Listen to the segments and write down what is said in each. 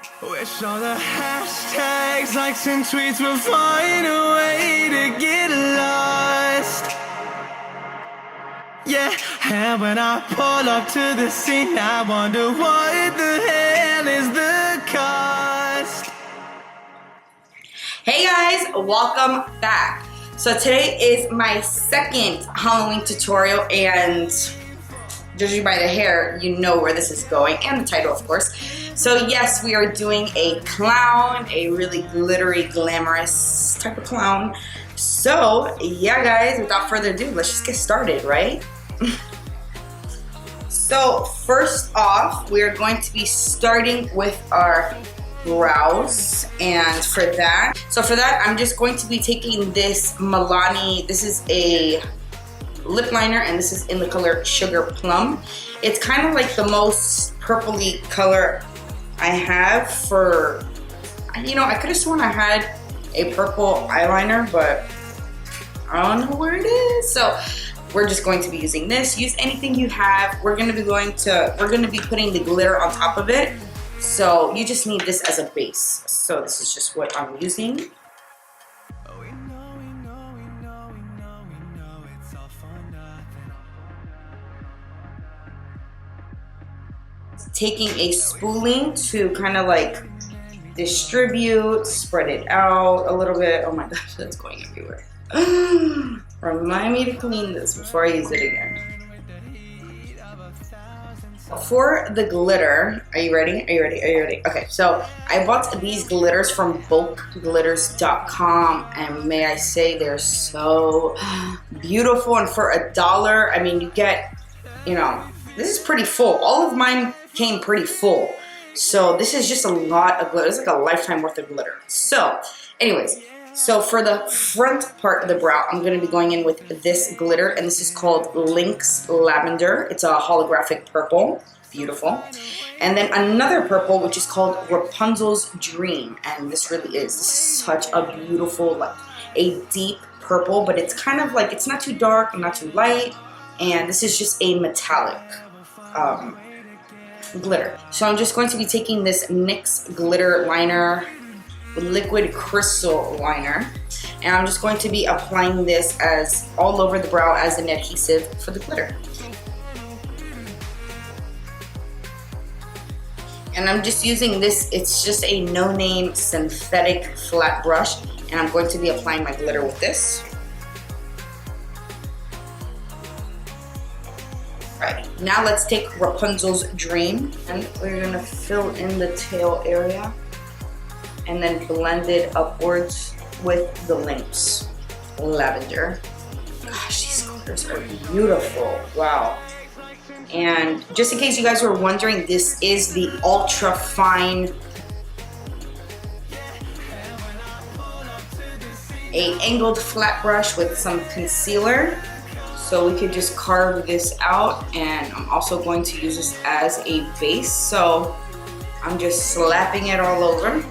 Wish all the hashtags, likes, and tweets will find a way to get lost. Yeah, and when I pull up to the scene, I wonder what the hell is the cost. Hey guys, welcome back. So today is my second Halloween tutorial, and judging by the hair, you know where this is going, and the title, of course. So yes, we are doing a clown, a really glittery, glamorous type of clown. So yeah guys, without further ado, let's just get started, right? So first off, we are going to be starting with our brows, and for that I'm just going to be taking this Milani. This is a lip liner, and this is in the color Sugar Plum. It's kind of like the most purpley color I have for, you know, I could have sworn I had a purple eyeliner, but I don't know where it is. So we're just going to be using this. Use anything you have. We're gonna be putting the glitter on top of it. So you just need this as a base. So this is just what I'm using. Taking a spooling to kind of like distribute, spread it out a little bit. Oh my gosh, that's going everywhere. Remind me to clean this before I use it again. For the glitter, are you ready? Are you ready? Are you ready? Okay, so I bought these glitters from bulkglitters.com, and may I say they're so beautiful. And for $1, I mean, you get, you know, this is pretty full. All of mine came pretty full. So this is just a lot of glitter. It's like a lifetime worth of glitter. So anyways, so for the front part of the brow, I'm going to be going in with this glitter, and this is called Lynx Lavender. It's a holographic purple. Beautiful. And then another purple, which is called Rapunzel's Dream. And this really is such a beautiful, like a deep purple, but it's kind of like, it's not too dark and not too light. And this is just a metallic glitter. So I'm just going to be taking this NYX glitter liner, liquid crystal liner, and I'm just going to be applying this as all over the brow as an adhesive for the glitter. And I'm just using this, it's just a no-name synthetic flat brush, and I'm going to be applying my glitter with this. Right, now let's take Rapunzel's Dream, and we're gonna fill in the tail area and then blend it upwards with the Lynx Lavender. Gosh, these glitters are beautiful, wow. And just in case you guys were wondering, this is the ultra fine angled flat brush with some concealer. So we could just carve this out, and I'm also going to use this as a base. So I'm just slapping it all over.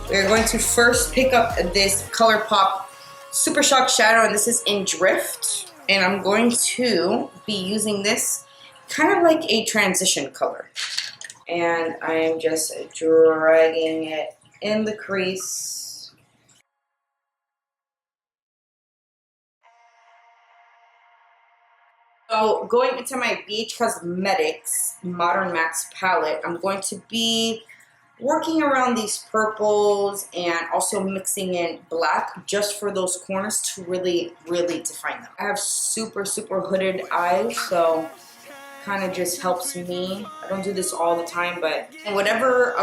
We're going to first pick up this ColourPop Super Shock Shadow, and this is in Drift. And I'm going to be using this kind of like a transition color. And I am just dragging it in the crease. So going into my BH Cosmetics Modern Mattes palette, I'm going to be working around these purples and also mixing in black just for those corners to really, really define them. I have super, super hooded eyes, so kind of just helps me. I don't do this all the time, but whatever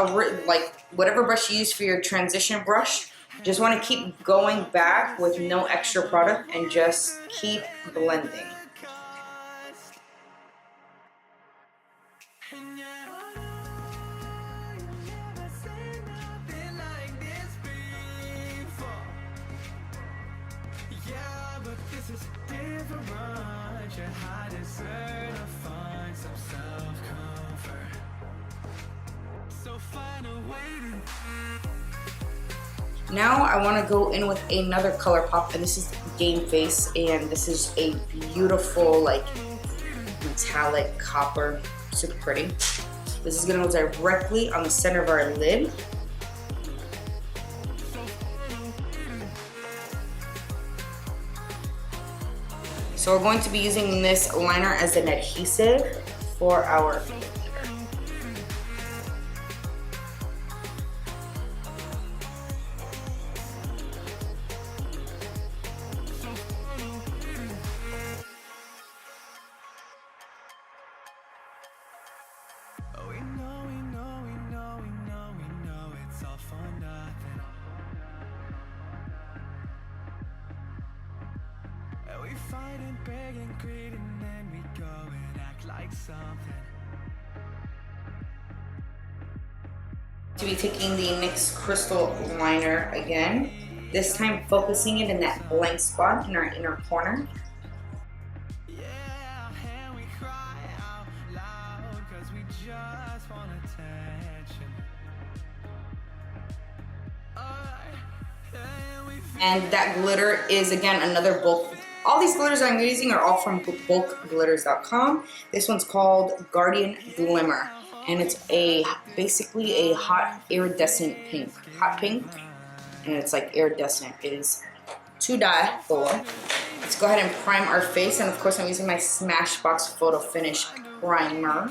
brush you use for your transition brush, just want to keep going back with no extra product and just keep blending. Now I want to go in with another color pop, and this is Game Face, and this is a beautiful like metallic copper, super pretty. This is going to go directly on the center of our lid. So we're going to be using this liner as an adhesive for our glitter. It's all for nothing. We fight and beg and greed, and then we go and act like something. To be taking the NYX Crystal liner again, this time focusing it in that blank spot in our inner corner. Yeah, and we cry out loud, 'cause we just want attention. And that glitter is again another bulk. All these glitters I'm using are all from bulkglitters.com. This one's called Guardian Glimmer, and it's basically a hot iridescent pink, hot pink, and it's like iridescent. It is to die for. Let's go ahead and prime our face, and of course I'm using my Smashbox Photo Finish primer.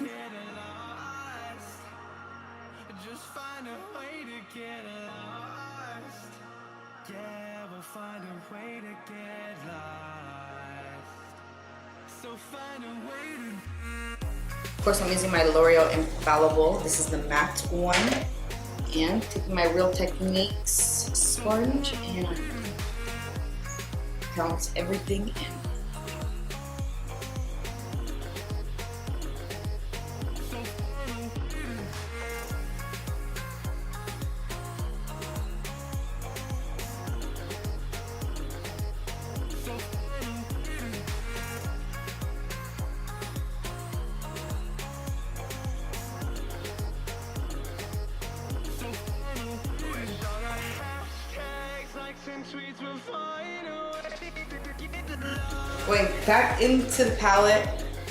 Just find a way to get lost. Yeah, we'll find a way to get lost. So find a way to. Of course I'm using my L'Oreal Infallible. This is the matte one. And taking my Real Techniques sponge and balance everything in. Going back into the palette,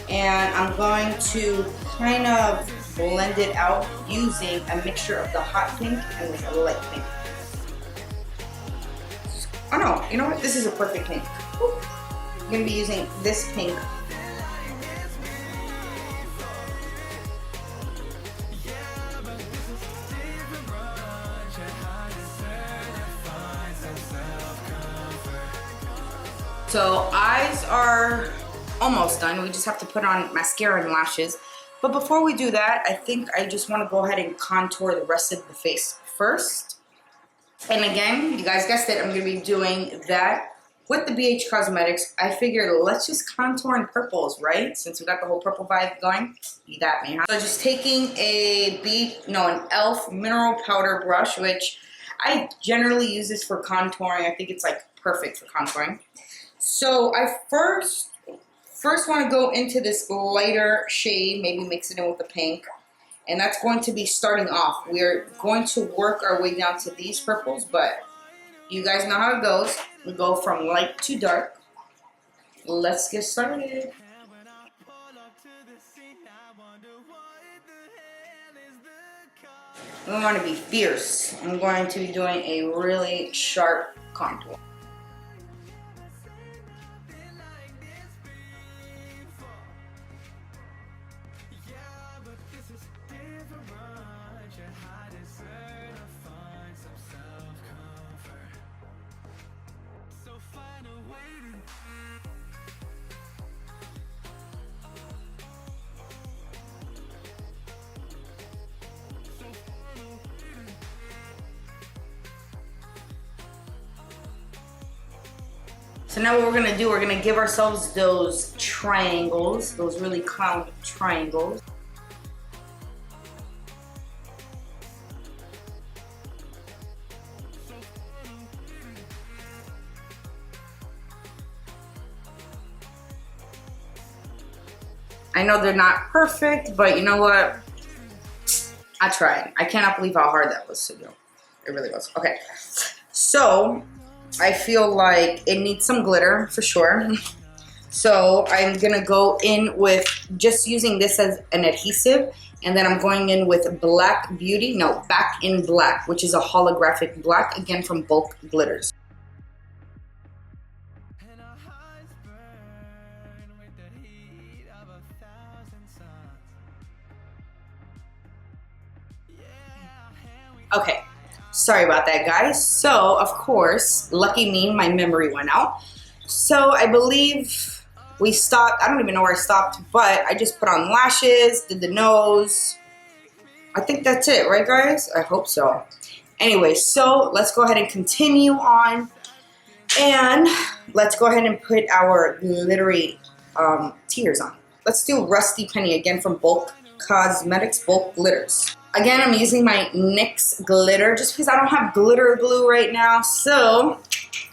and I'm going to kind of blend it out using a mixture of the hot pink and like a light pink. Oh no, you know what? This is a perfect pink. Ooh. I'm going to be using this pink. So eyes are almost done. We just have to put on mascara and lashes. But before we do that, I think I just want to go ahead and contour the rest of the face first. And again, you guys guessed it, I'm going to be doing that with the BH Cosmetics. I figured let's just contour in purples, right? Since we got the whole purple vibe going. You got me, huh? So just taking an e.l.f. mineral powder brush, which I generally use this for contouring. I think it's like perfect for contouring. So I first want to go into this lighter shade, maybe mix it in with the pink. And that's going to be starting off. We're going to work our way down to these purples, but you guys know how it goes. We go from light to dark. Let's get started. We want to be fierce. I'm going to be doing a really sharp contour. So now what we're gonna do, we're gonna give ourselves those triangles, those really clown triangles. I know they're not perfect, but you know what? I tried. I cannot believe how hard that was to do. It really was. Okay. So I feel like it needs some glitter for sure. So I'm gonna go in with just using this as an adhesive, and then I'm going in with Black Beauty, no, Back in Black, which is a holographic black, again from Bulk Glitters. Okay, sorry about that, guys. So, of course, lucky me, my memory went out. So I believe we stopped. I don't even know where I stopped, but I just put on lashes, did the nose. I think that's it, right, guys? I hope so. Anyway, so let's go ahead and continue on. And let's go ahead and put our glittery tears on. Let's do Rusty Penny again from Bulk Cosmetics, Bulk Glitters. Again, I'm using my NYX glitter just because I don't have glitter glue right now. So,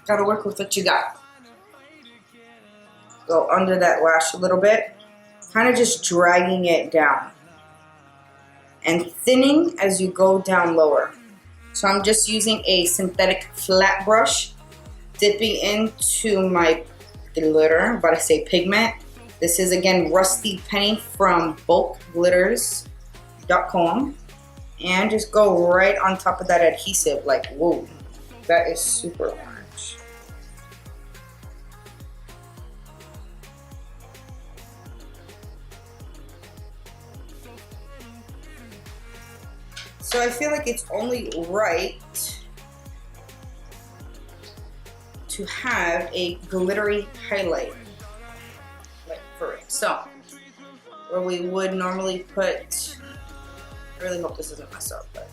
gotta work with what you got. Go under that lash a little bit. Kind of just dragging it down. And thinning as you go down lower. So I'm just using a synthetic flat brush. Dipping into my glitter, I'm about to say pigment. This is again Rusty Penny from bulkglitters.com. And just go right on top of that adhesive, like, whoa, that is super orange. So I feel like it's only right to have a glittery highlight, like for it. So, where we would normally put, I really hope this doesn't mess up, but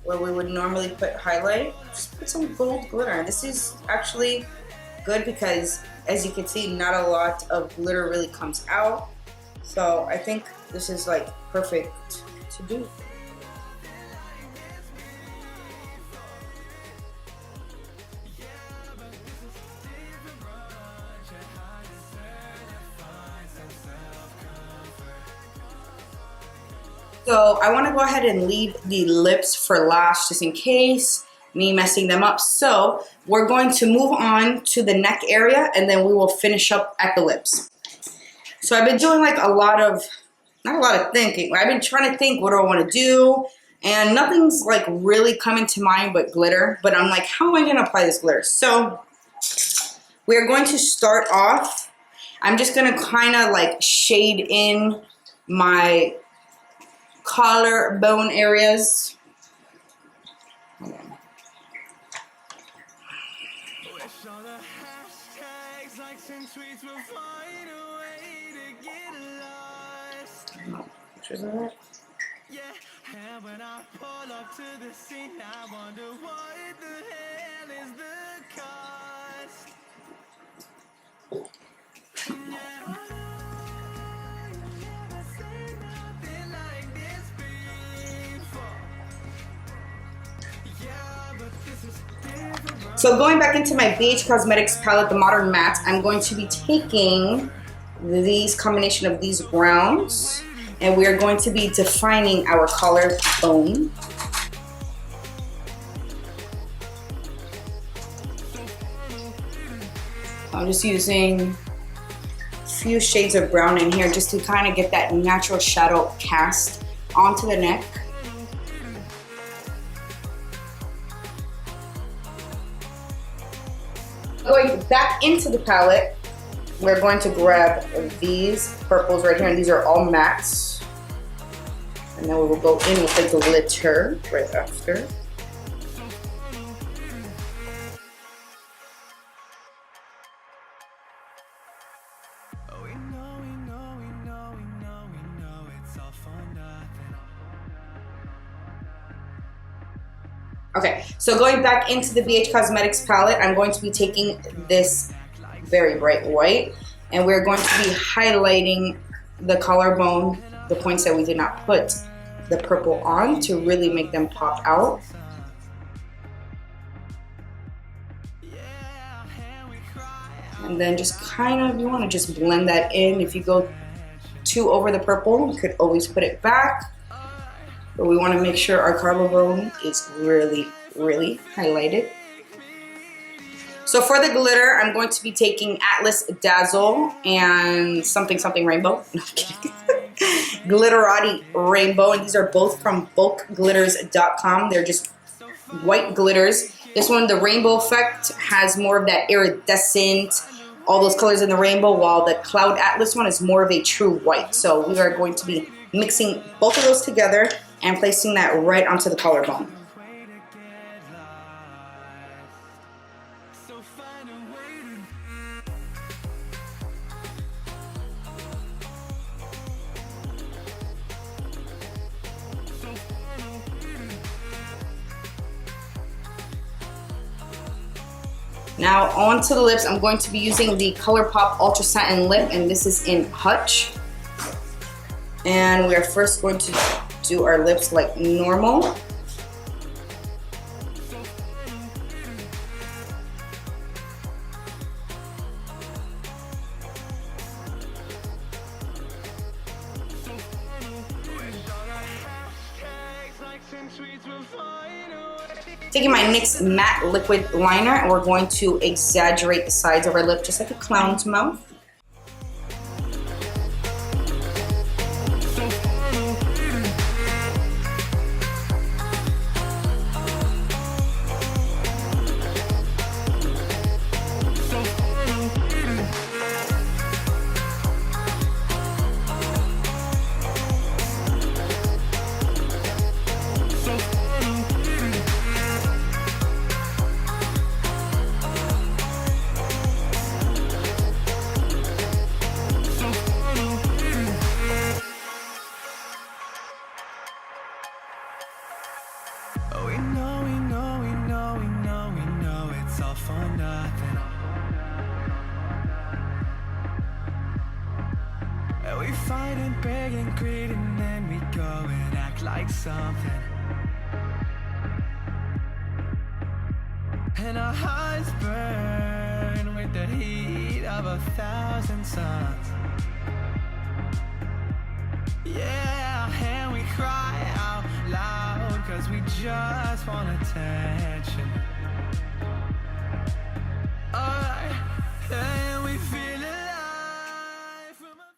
where we would normally put highlight, just put some gold glitter. This is actually good because, as you can see, not a lot of glitter really comes out. So I think this is like perfect to do. So I want to go ahead and leave the lips for last just in case me messing them up. So we're going to move on to the neck area and then we will finish up at the lips. So I've been doing like not a lot of thinking. I've been trying to think, what do I want to do? And nothing's like really coming to mind but glitter. But I'm like, how am I going to apply this glitter? So we're going to start off. I'm just going to kind of like shade in my collarbone areas. Pictures of it. And when I pull up to the scene, I wonder what the hell is the cost. So going back into my BH Cosmetics palette, the Modern Matte, I'm going to be taking these combination of these browns and we are going to be defining our collarbone. I'm just using a few shades of brown in here just to kind of get that natural shadow cast onto the neck. Going back into the palette, we're going to grab these purples right here, and these are all mattes. And then we will go in with the glitter right after. Okay, so going back into the BH Cosmetics palette, I'm going to be taking this very bright white, and we're going to be highlighting the collarbone, the points that we did not put the purple on to really make them pop out. And then just kind of, you want to just blend that in. If you go too over the purple, you could always put it back. But we want to make sure our collarbone is really, really highlighted. So for the glitter, I'm going to be taking Atlas Dazzle and something rainbow. No, I'm kidding. Glitterati Rainbow, and these are both from bulkglitters.com. They're just white glitters. This one, the rainbow effect, has more of that iridescent, all those colors in the rainbow, while the Cloud Atlas one is more of a true white. So we are going to be mixing both of those together and placing that right onto the collarbone. Now onto the lips, I'm going to be using the ColourPop Ultra Satin Lip, and this is in Hutch. And we are first going to do our lips like normal. Taking my NYX Matte Liquid Liner, and we're going to exaggerate the sides of our lip just like a clown's mouth. It's all for nothing. And we fight and beg and greed, and then we go and act like something. And our hearts burn with the heat of 1,000 suns. Yeah, and we cry out loud 'cause we just want attention.